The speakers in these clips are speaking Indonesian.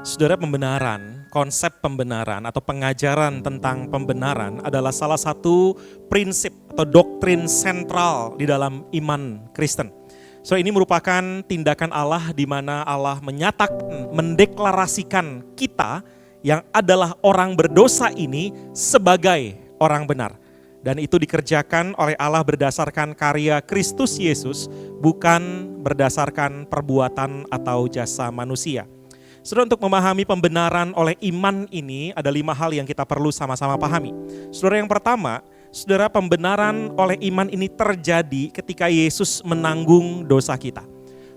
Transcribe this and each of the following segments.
Saudara, pembenaran, konsep pembenaran atau pengajaran tentang pembenaran adalah salah satu prinsip atau doktrin sentral di dalam iman Kristen. So, ini merupakan tindakan Allah di mana Allah menyatakan, mendeklarasikan kita yang adalah orang berdosa ini sebagai orang benar. Dan itu dikerjakan oleh Allah berdasarkan karya Kristus Yesus, bukan berdasarkan perbuatan atau jasa manusia. Saudara, untuk memahami pembenaran oleh iman ini ada 5 hal yang kita perlu sama-sama pahami. Saudara, yang pertama, saudara, pembenaran oleh iman ini terjadi ketika Yesus menanggung dosa kita.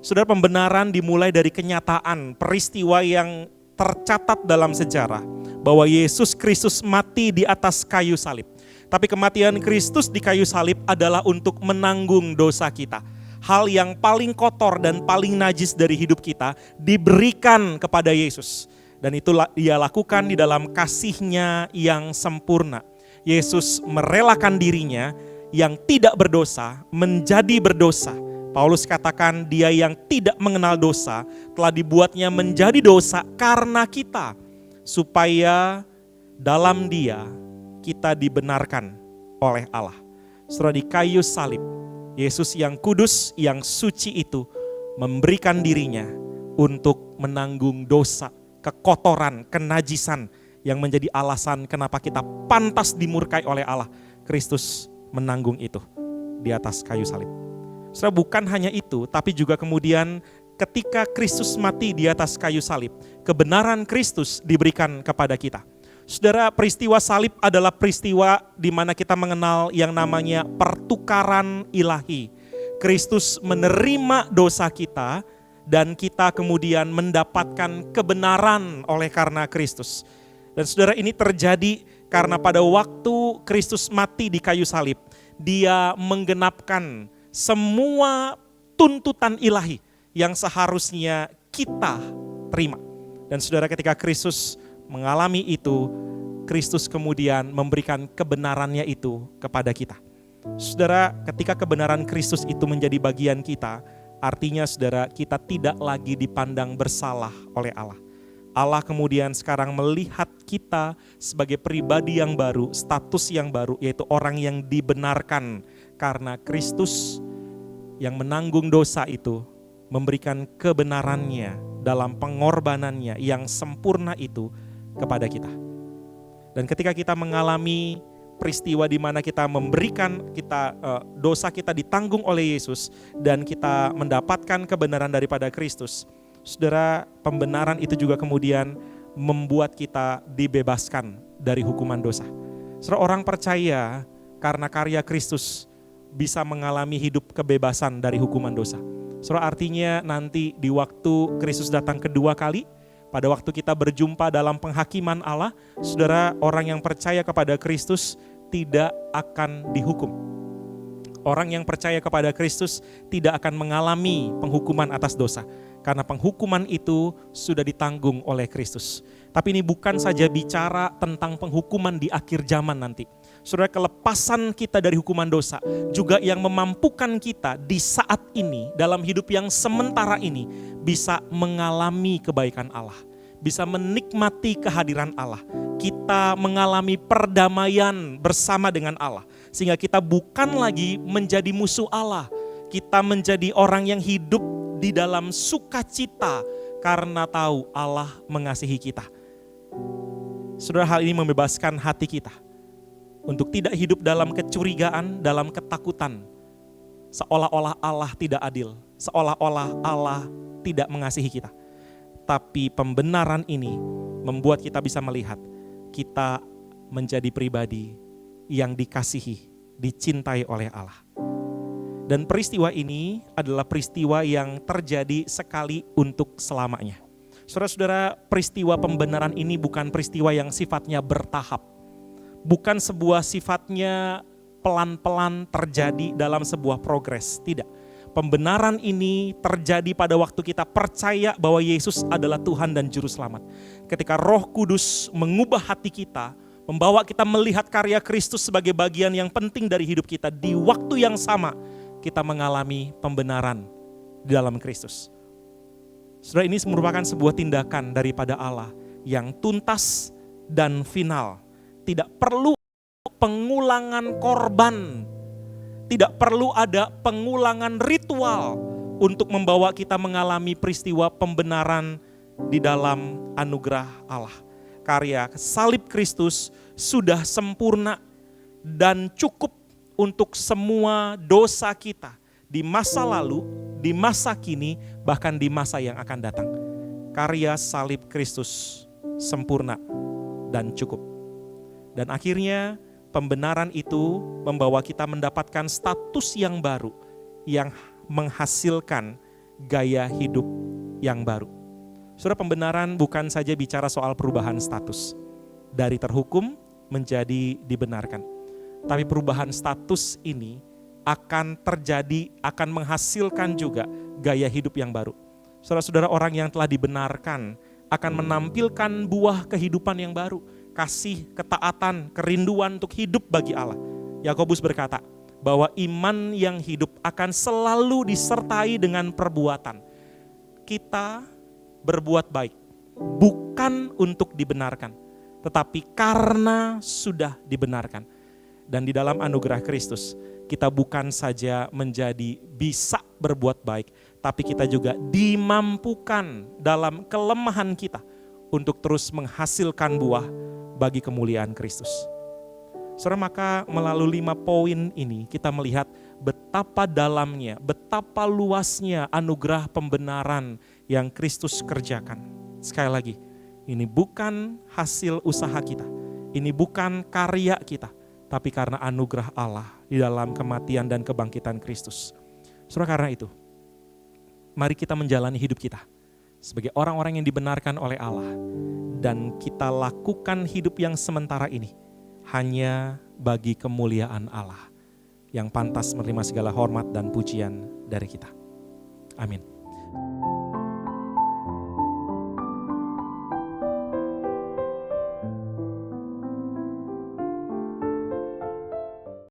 Saudara, pembenaran dimulai dari kenyataan peristiwa yang tercatat dalam sejarah bahwa Yesus Kristus mati di atas kayu salib. Tapi kematian Kristus di kayu salib adalah untuk menanggung dosa kita. Hal yang paling kotor dan paling najis dari hidup kita diberikan kepada Yesus. Dan itu Dia lakukan di dalam kasih-Nya yang sempurna. Yesus merelakan dirinya yang tidak berdosa menjadi berdosa. Paulus katakan Dia yang tidak mengenal dosa telah dibuatnya menjadi dosa karena kita. Supaya dalam Dia kita dibenarkan oleh Allah. Saudara, di kayu salib, Yesus yang kudus, yang suci itu memberikan dirinya untuk menanggung dosa, kekotoran, kenajisan yang menjadi alasan kenapa kita pantas dimurkai oleh Allah. Kristus menanggung itu di atas kayu salib. Saudara, bukan hanya itu, tapi juga kemudian ketika Kristus mati di atas kayu salib, kebenaran Kristus diberikan kepada kita. Saudara, peristiwa salib adalah peristiwa di mana kita mengenal yang namanya pertukaran ilahi. Kristus menerima dosa kita dan kita kemudian mendapatkan kebenaran oleh karena Kristus. Dan saudara, ini terjadi karena pada waktu Kristus mati di kayu salib, Dia menggenapkan semua tuntutan ilahi yang seharusnya kita terima. Dan saudara, ketika Kristus mengalami itu, Kristus kemudian memberikan kebenarannya itu kepada kita. Saudara, ketika kebenaran Kristus itu menjadi bagian kita, artinya saudara, kita tidak lagi dipandang bersalah oleh Allah. Allah kemudian sekarang melihat kita sebagai pribadi yang baru, status yang baru, yaitu orang yang dibenarkan karena Kristus yang menanggung dosa itu memberikan kebenarannya dalam pengorbanannya yang sempurna itu kepada kita. Dan ketika kita mengalami peristiwa di mana kita memberikan dosa kita ditanggung oleh Yesus dan kita mendapatkan kebenaran daripada Kristus, saudara, pembenaran itu juga kemudian membuat kita dibebaskan dari hukuman dosa. Saudara, orang percaya karena karya Kristus bisa mengalami hidup kebebasan dari hukuman dosa. Saudara, artinya nanti di waktu Kristus datang kedua kali, pada waktu kita berjumpa dalam penghakiman Allah, saudara, orang yang percaya kepada Kristus tidak akan dihukum. Orang yang percaya kepada Kristus tidak akan mengalami penghukuman atas dosa, karena penghukuman itu sudah ditanggung oleh Kristus. Tapi ini bukan saja bicara tentang penghukuman di akhir zaman nanti. Saudara, kelepasan kita dari hukuman dosa juga yang memampukan kita di saat ini, dalam hidup yang sementara ini, bisa mengalami kebaikan Allah, bisa menikmati kehadiran Allah. Kita mengalami perdamaian bersama dengan Allah, sehingga kita bukan lagi menjadi musuh Allah. Kita menjadi orang yang hidup di dalam sukacita karena tahu Allah mengasihi kita. Saudara, hal ini membebaskan hati kita untuk tidak hidup dalam kecurigaan, dalam ketakutan, seolah-olah Allah tidak adil, seolah-olah Allah tidak mengasihi kita. Tapi pembenaran ini membuat kita bisa melihat kita menjadi pribadi yang dikasihi, dicintai oleh Allah. Dan peristiwa ini adalah peristiwa yang terjadi sekali untuk selamanya. Saudara-saudara, peristiwa pembenaran ini bukan peristiwa yang sifatnya bertahap. Bukan sebuah sifatnya pelan-pelan terjadi dalam sebuah progres, tidak. Pembenaran ini terjadi pada waktu kita percaya bahwa Yesus adalah Tuhan dan Juru Selamat. Ketika Roh Kudus mengubah hati kita, membawa kita melihat karya Kristus sebagai bagian yang penting dari hidup kita, di waktu yang sama kita mengalami pembenaran di dalam Kristus. Saudara, ini merupakan sebuah tindakan daripada Allah yang tuntas dan final. Tidak perlu pengulangan korban, tidak perlu ada pengulangan ritual untuk membawa kita mengalami peristiwa pembenaran di dalam anugerah Allah. Karya salib Kristus sudah sempurna dan cukup untuk semua dosa kita di masa lalu, di masa kini, bahkan di masa yang akan datang. Karya salib Kristus sempurna dan cukup. Dan akhirnya pembenaran itu membawa kita mendapatkan status yang baru yang menghasilkan gaya hidup yang baru. Saudara, pembenaran bukan saja bicara soal perubahan status dari terhukum menjadi dibenarkan. Tapi perubahan status ini akan terjadi, akan menghasilkan juga gaya hidup yang baru. Saudara-saudara, orang yang telah dibenarkan akan menampilkan buah kehidupan yang baru. Kasih, ketaatan, kerinduan untuk hidup bagi Allah. Yakobus berkata bahwa iman yang hidup akan selalu disertai dengan perbuatan. Kita berbuat baik bukan untuk dibenarkan, tetapi karena sudah dibenarkan. Dan di dalam anugerah Kristus, kita bukan saja menjadi bisa berbuat baik, tapi kita juga dimampukan dalam kelemahan kita untuk terus menghasilkan buah bagi kemuliaan Kristus. Saudara, maka melalui 5 poin ini kita melihat betapa dalamnya, betapa luasnya anugerah pembenaran yang Kristus kerjakan. Sekali lagi, ini bukan hasil usaha kita, ini bukan karya kita, tapi karena anugerah Allah di dalam kematian dan kebangkitan Kristus. Saudara, karena itu, mari kita menjalani hidup kita sebagai orang-orang yang dibenarkan oleh Allah, dan kita lakukan hidup yang sementara ini hanya bagi kemuliaan Allah yang pantas menerima segala hormat dan pujian dari kita. Amin.